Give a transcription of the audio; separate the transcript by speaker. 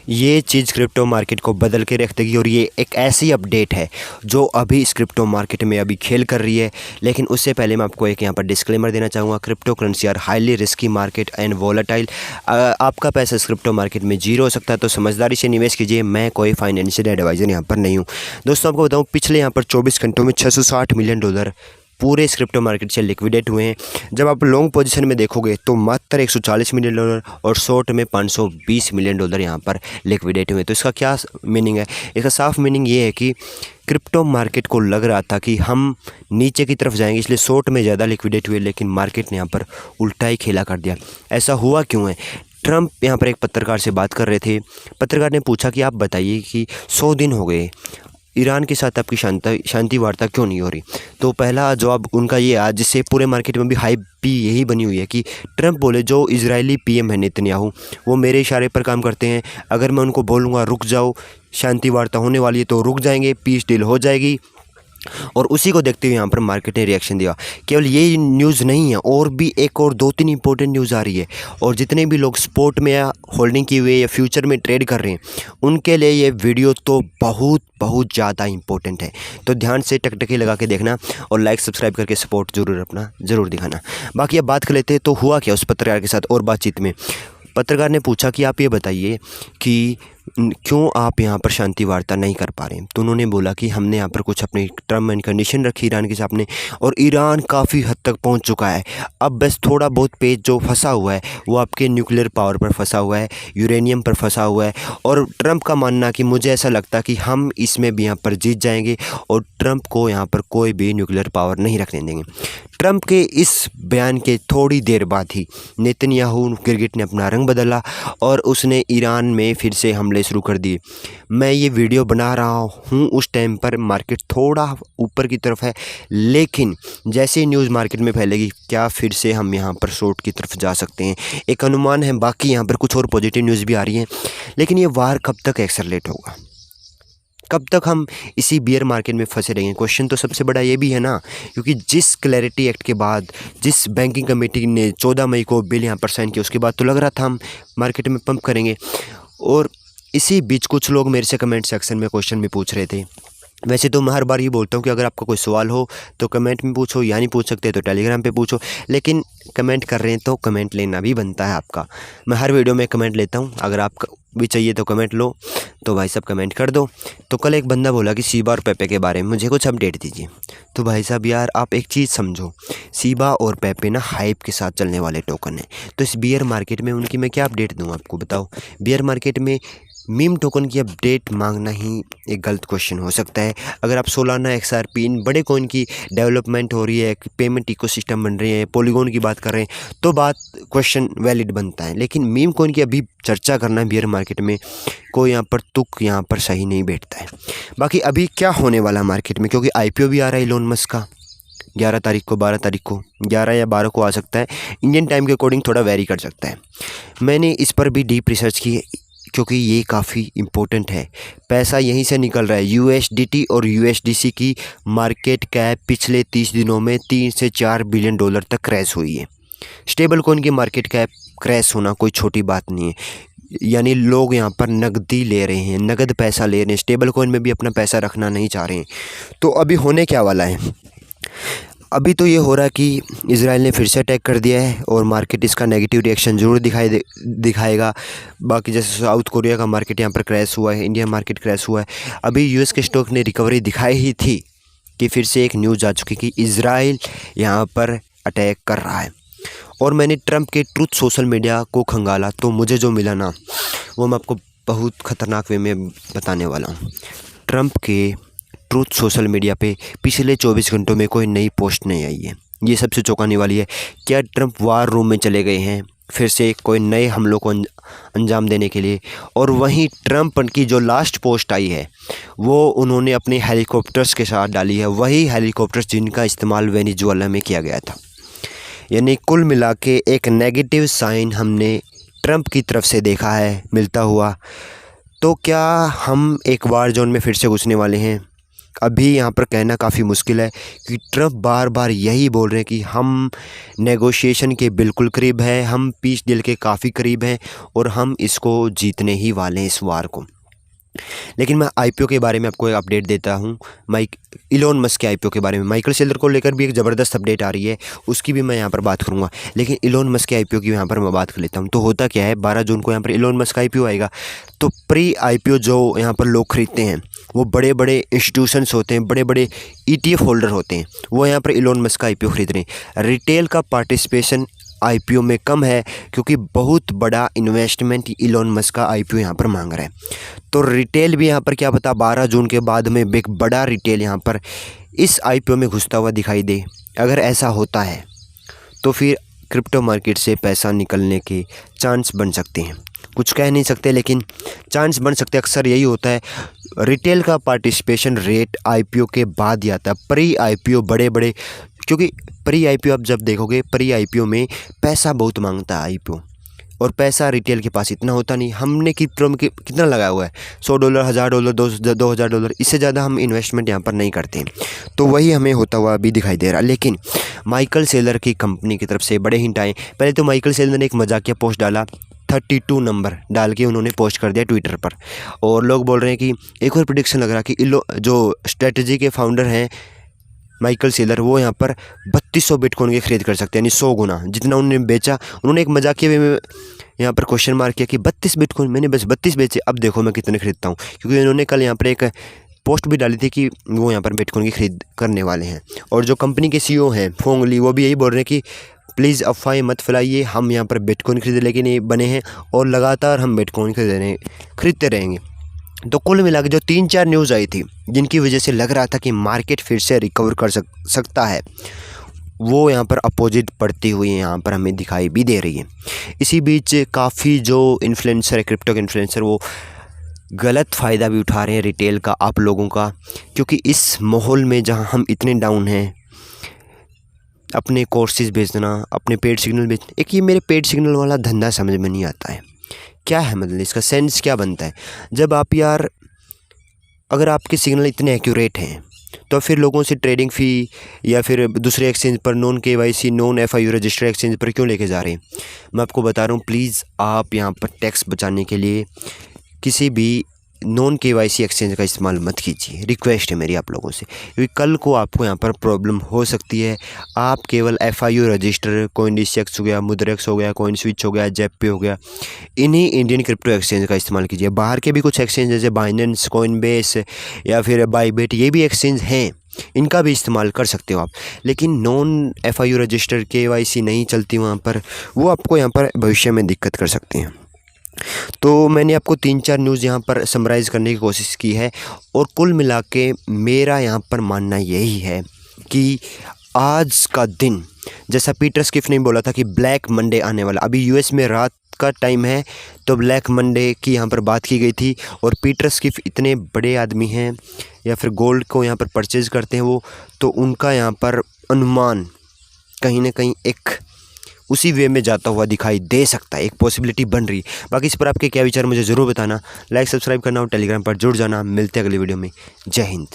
Speaker 1: ये चीज़ crypto market को बदल के रख देगी और ये एक ऐसी अपडेट है जो अभी इस क्रिप्टो मार्केट में अभी खेल कर रही है। लेकिन उससे पहले मैं आपको एक यहाँ पर डिस्क्लेमर देना चाहूँगा। Crypto currency are highly risky market and volatile. आपका पैसा इस क्रिप्टो मार्केट में जीरो हो सकता है, तो समझदारी से निवेश कीजिए। मैं कोई फाइनेंशियल एडवाइज़र यहाँ पर नहीं हूँ। दोस्तों आपको बताऊँ, पिछले यहाँ पर 24 घंटों में $660 मिलियन पूरे इस क्रिप्टो मार्केट से लिक्विडेट हुए हैं। जब आप लॉन्ग पोजीशन में देखोगे तो मात्र $140 मिलियन और शॉर्ट में $520 मिलियन यहाँ पर लिक्विडेट हुए। तो इसका क्या मीनिंग है? इसका साफ मीनिंग ये है कि क्रिप्टो मार्केट को लग रहा था कि हम नीचे की तरफ जाएंगे, इसलिए शॉर्ट में ज़्यादा लिक्विडेट हुए, लेकिन मार्केट ने यहाँ पर उल्टा ही खेला कर दिया। ऐसा हुआ क्यों है? ट्रंप यहाँ पर एक पत्रकार से बात कर रहे थे। पत्रकार ने पूछा कि आप बताइए कि 100 दिन हो गए, ईरान के साथ आपकी शांति वार्ता क्यों नहीं हो रही? तो पहला जवाब उनका ये आज, जिससे पूरे मार्केट में भी हाइप भी यही बनी हुई है कि ट्रंप बोले जो इजरायली पीएम है नेतन्याहू, वो मेरे इशारे पर काम करते हैं। अगर मैं उनको बोलूँगा रुक जाओ, शांति वार्ता होने वाली है, तो रुक जाएंगे, पीस डील हो जाएगी। और उसी को देखते हुए यहाँ पर मार्केट ने रिएक्शन दिया। केवल ये न्यूज़ नहीं है, और भी एक और 2-3 इंपॉर्टेंट न्यूज़ आ रही है। और जितने भी लोग स्पोर्ट में या होल्डिंग किए हुए या फ्यूचर में ट्रेड कर रहे हैं, उनके लिए ये वीडियो तो बहुत बहुत ज़्यादा इंपॉर्टेंट है। तो ध्यान से टकटकी लगा के देखना और लाइक सब्सक्राइब करके सपोर्ट ज़रूर दिखाना। बाकी अब बात कर लेते हैं, तो हुआ क्या उस पत्रकार के साथ। और बातचीत में पत्रकार ने पूछा कि आप ये बताइए कि क्यों आप यहाँ पर शांति वार्ता नहीं कर पा रहे हैं? तो उन्होंने बोला कि हमने यहाँ पर कुछ अपनी टर्म एंड कंडीशन रखी ईरान के सामने, और ईरान काफ़ी हद तक पहुँच चुका है। अब बस थोड़ा बहुत पेज जो फंसा हुआ है वो आपके न्यूक्लियर पावर पर फंसा हुआ है, यूरेनियम पर फंसा हुआ है। और ट्रंप का मानना कि मुझे ऐसा लगता कि हम इसमें भी यहाँ पर जीत जाएंगे और ट्रंप को यहाँ पर कोई भी न्यूक्लियर पावर नहीं रखने देंगे। ट्रंप के इस बयान के थोड़ी देर बाद ही नेतन्याहू गिरगिट ने अपना रंग बदला और उसने ईरान में फिर से हमले शुरू कर दिए। मैं ये वीडियो बना रहा हूँ उस टाइम पर मार्केट थोड़ा ऊपर की तरफ है, लेकिन जैसे ही न्यूज़ मार्केट में फैलेगी, क्या फिर से हम यहाँ पर शॉर्ट की तरफ जा सकते हैं, एक अनुमान है। बाकी यहाँ पर कुछ और पॉजिटिव न्यूज़ भी आ रही हैं, लेकिन ये वार कब तक एक्सेलरेट होगा, कब तक हम इसी बियर मार्केट में फंसे रहेंगे? क्वेश्चन तो सबसे बड़ा ये भी है ना, क्योंकि जिस क्लैरिटी एक्ट के बाद, जिस बैंकिंग कमेटी ने 14 मई को बिल यहाँ पर साइन किया, उसके बाद तो लग रहा था हम मार्केट में पंप करेंगे। और इसी बीच कुछ लोग मेरे से कमेंट सेक्शन में क्वेश्चन भी पूछ रहे थे। वैसे तो मैं हर बार ये बोलता हूँ कि अगर आपका कोई सवाल हो तो कमेंट में पूछो, या नहीं पूछ सकते तो टेलीग्राम पे पूछो, लेकिन कमेंट कर रहे हैं तो कमेंट लेना भी बनता है आपका। मैं हर वीडियो में कमेंट लेता हूँ, अगर आप भी चाहिए तो कमेंट लो, तो भाई साहब कमेंट कर दो। तो कल एक बंदा बोला कि सीबा और पेपे के बारे में मुझे कुछ अपडेट दीजिए। तो भाई साहब यार, आप एक चीज़ समझो, सीबा और पेपे ना हाइप के साथ चलने वाले टोकन हैं। तो इस बियर मार्केट में उनकी मैं क्या अपडेट दूँ आपको, बताओ? बियर मार्केट में मीम टोकन की अपडेट मांगना ही एक गलत क्वेश्चन हो सकता है। अगर आप सोलाना XRP इन बड़े कॉइन की डेवलपमेंट हो रही है, पेमेंट इकोसिस्टम बन रही है, पॉलीगॉन की बात कर रहे हैं, तो बात क्वेश्चन वैलिड बनता है। लेकिन मीम कॉइन की अभी चर्चा करना बियर मार्केट में कोई यहाँ पर तुक यहाँ पर सही नहीं बैठता है। बाकी अभी क्या होने वाला है मार्केट में, क्योंकि IPO भी आ रहा है इलोन मस्क का 11 तारीख को, 12 तारीख को, 11 या 12 को आ सकता है। इंडियन टाइम के अकॉर्डिंग थोड़ा वेरी कर सकता है। मैंने इस पर भी डीप रिसर्च की, क्योंकि ये काफ़ी इम्पोर्टेंट है। पैसा यहीं से निकल रहा है। USDT और USDC की मार्केट कैप पिछले 30 दिनों में $3 से $4 बिलियन तक क्रैश हुई है। स्टेबल कॉइन की मार्केट कैप क्रैश होना कोई छोटी बात नहीं है, यानी लोग यहाँ पर नकदी ले रहे हैं, नगद पैसा ले रहे हैं, स्टेबल कॉइन में भी अपना पैसा रखना नहीं चाह रहे हैं। तो अभी होने क्या वाला है? अभी तो ये हो रहा है कि इजराइल ने फिर से अटैक कर दिया है और मार्केट इसका नेगेटिव रिएक्शन ज़रूर दिखाएगा। बाकी जैसे साउथ कोरिया का मार्केट यहाँ पर क्रैश हुआ है, इंडिया मार्केट क्रैश हुआ है। अभी US के स्टॉक ने रिकवरी दिखाई ही थी कि फिर से एक न्यूज़ आ चुकी कि इजराइल यहाँ पर अटैक कर रहा है। और मैंने ट्रंप के ट्रूथ सोशल मीडिया को खंगाला, तो मुझे जो मिला ना, वो मैं आपको बहुत ख़तरनाक वे में बताने वाला हूँ। ट्रंप के ट्रूथ सोशल मीडिया पे पिछले 24 घंटों में कोई नई पोस्ट नहीं आई है। ये सबसे चौंकाने वाली है। क्या ट्रंप वार रूम में चले गए हैं फिर से कोई नए हमलों को अंजाम देने के लिए? और वहीं ट्रंप की जो लास्ट पोस्ट आई है वो उन्होंने अपने हेलीकॉप्टर्स के साथ डाली है, वही हेलीकॉप्टर्स जिनका इस्तेमाल वेनेजुएला में किया गया था। यानी कुल मिला के एक नेगेटिव साइन हमने ट्रंप की तरफ से देखा है मिलता हुआ। तो क्या हम एक वार जोन में फिर से घुसने वाले हैं? अभी यहाँ पर कहना काफ़ी मुश्किल है कि ट्रंप बार बार यही बोल रहे हैं कि हम नेगोशिएशन के बिल्कुल करीब हैं, हम पीस डील के काफ़ी करीब हैं और हम इसको जीतने ही वाले हैं इस वार को। लेकिन मैं आईपीओ के बारे में आपको एक अपडेट देता हूँ। इलोन मस्क के आईपीओ के बारे में माइकल सेलर को लेकर भी एक ज़बरदस्त अपडेट आ रही है, उसकी भी मैं यहाँ पर बात करूँगा। लेकिन इलोन मस्क के आईपीओ की यहाँ पर मैं बात कर लेता हूँ। तो होता क्या है, 12 जून को यहाँ पर इलोन मस्क का आईपीओ आएगा। तो प्री आईपीओ जो यहाँ पर लोग खरीदते हैं वो बड़े बड़े इंस्टीट्यूशंस होते हैं, बड़े बड़े ईटीएफ होल्डर होते हैं, वो यहाँ पर इलोन मस्क का आईपीओ खरीद रहे हैं। रिटेल का पार्टिसिपेशन आईपीओ में कम है क्योंकि बहुत बड़ा इन्वेस्टमेंट इलोन मस्क का आईपीओ यहाँ पर मांग रहा है। तो रिटेल भी यहाँ पर क्या पता 12 जून के बाद में एक बड़ा रिटेल यहाँ पर इस आईपीओ में घुसता हुआ दिखाई दे। अगर ऐसा होता है तो फिर क्रिप्टो मार्केट से पैसा निकलने के चांस बन सकते हैं। कुछ कह नहीं सकते लेकिन चांस बन सकते। अक्सर यही होता है, रिटेल का पार्टिसिपेशन रेट आईपीओ के बाद ही आता है। प्री आईपीओ बड़े बड़े, क्योंकि प्री आईपीओ आप जब देखोगे प्री आईपीओ में पैसा बहुत मांगता है आईपीओ, और पैसा रिटेल के पास इतना होता नहीं। हमने क्रिप्टो में कितना लगाया हुआ है, $100, $1000, $2000, इससे ज़्यादा हम इन्वेस्टमेंट यहाँ पर नहीं करते। तो वही हमें होता हुआ अभी दिखाई दे रहा। लेकिन माइकल सेलर की कंपनी की तरफ से बड़े हिंट आए। पहले तो माइकल सेलर ने एक मजाकिया पोस्ट डाला, 32 नंबर डाल के उन्होंने पोस्ट कर दिया ट्विटर पर, और लोग बोल रहे हैं कि एक और प्रेडिक्शन लग रहा कि जो स्ट्रेटजी के फाउंडर हैं माइकल सेलर, वो यहाँ पर 3200 बिटकॉइन के खरीद कर सकते हैं, यानी 100 गुना जितना उन्होंने बेचा। उन्होंने एक मजाकिया वे में यहाँ पर क्वेश्चन मार्क किया कि 32 बिटकॉइन मैंने बस 32 बेचे, अब देखो मैं कितने खरीदता हूँ। क्योंकि उन्होंने कल यहाँ पर एक पोस्ट भी डाली थी कि वो यहाँ पर बिटकॉइन की खरीद करने वाले हैं। और जो कंपनी के सीईओ हैं फोंग ली, वो भी यही बोल रहे हैं कि प्लीज़ अफवाहें मत फैलाइए, हम यहाँ पर बिटकॉइन खरीदने लेके नहीं बने हैं और लगातार हम बिटकॉइन खरीदते रहेंगे। तो कुल मिला के जो 3-4 न्यूज़ आई थी जिनकी वजह से लग रहा था कि मार्केट फिर से रिकवर कर सकता है, वो यहाँ पर अपोजिट पड़ती हुई यहाँ पर हमें दिखाई भी दे रही है। इसी बीच काफ़ी जो इन्फ्लुएंसर है, क्रिप्टो के इन्फ्लुएंसर, वो गलत फ़ायदा भी उठा रहे हैं रिटेल का, आप लोगों का। क्योंकि इस माहौल में जहाँ हम इतने डाउन हैं, अपने कोर्सेज बेचना, अपने पेड सिग्नल बेचना, एक ये मेरे पेड सिग्नल वाला धंधा समझ में नहीं आता है क्या है, मतलब इसका सेंस क्या बनता है। जब आप यार, अगर आपके सिग्नल इतने एक्यूरेट हैं तो फिर लोगों से ट्रेडिंग फ़ी या फिर दूसरे एक्सचेंज पर non KYC non FIU registered exchange पर क्यों लेके जा रहे हैं। मैं आपको बता रहा हूँ, प्लीज़ आप यहाँ पर टैक्स बचाने के लिए किसी भी नॉन केवाईसी एक्सचेंज का इस्तेमाल मत कीजिए, रिक्वेस्ट है मेरी आप लोगों से। क्योंकि कल को आपको यहाँ पर प्रॉब्लम हो सकती है। आप केवल एफआईयू रजिस्टर, CoinDCX हो गया, मुद्रेक्स हो गया, CoinSwitch हो गया, जेपे हो गया, इन्हीं इंडियन क्रिप्टो एक्सचेंज का इस्तेमाल कीजिए। बाहर के भी कुछ एक्सचेंज जैसे बाइनेंस, कोइनबेस या फिर बाईबिट, ये भी एक्सचेंज हैं, इनका भी इस्तेमाल कर सकते हो आप। लेकिन नॉन एफआईयू रजिस्टर केवाईसी नहीं चलती वहाँ पर, वो आपको यहाँ पर भविष्य में दिक्कत कर सकते हैं। तो मैंने आपको 3-4 न्यूज़ यहाँ पर समराइज़ करने की कोशिश की है, और कुल मिला के मेरा यहाँ पर मानना यही है कि आज का दिन, जैसा पीटर स्किफ ने बोला था कि ब्लैक मंडे आने वाला, अभी यूएस में रात का टाइम है तो ब्लैक मंडे की यहाँ पर बात की गई थी। और पीटर स्किफ इतने बड़े आदमी हैं, या फिर गोल्ड को यहाँ पर परचेज़ करते हैं वो, तो उनका यहाँ पर अनुमान कहीं ना कहीं एक उसी वे में जाता हुआ दिखाई दे सकता है, एक पॉसिबिलिटी बन रही। बाकी इस पर आपके क्या विचार मुझे ज़रूर बताना। लाइक सब्सक्राइब करना और टेलीग्राम पर जुड़ जाना। मिलते हैं अगली वीडियो में। जय हिंद।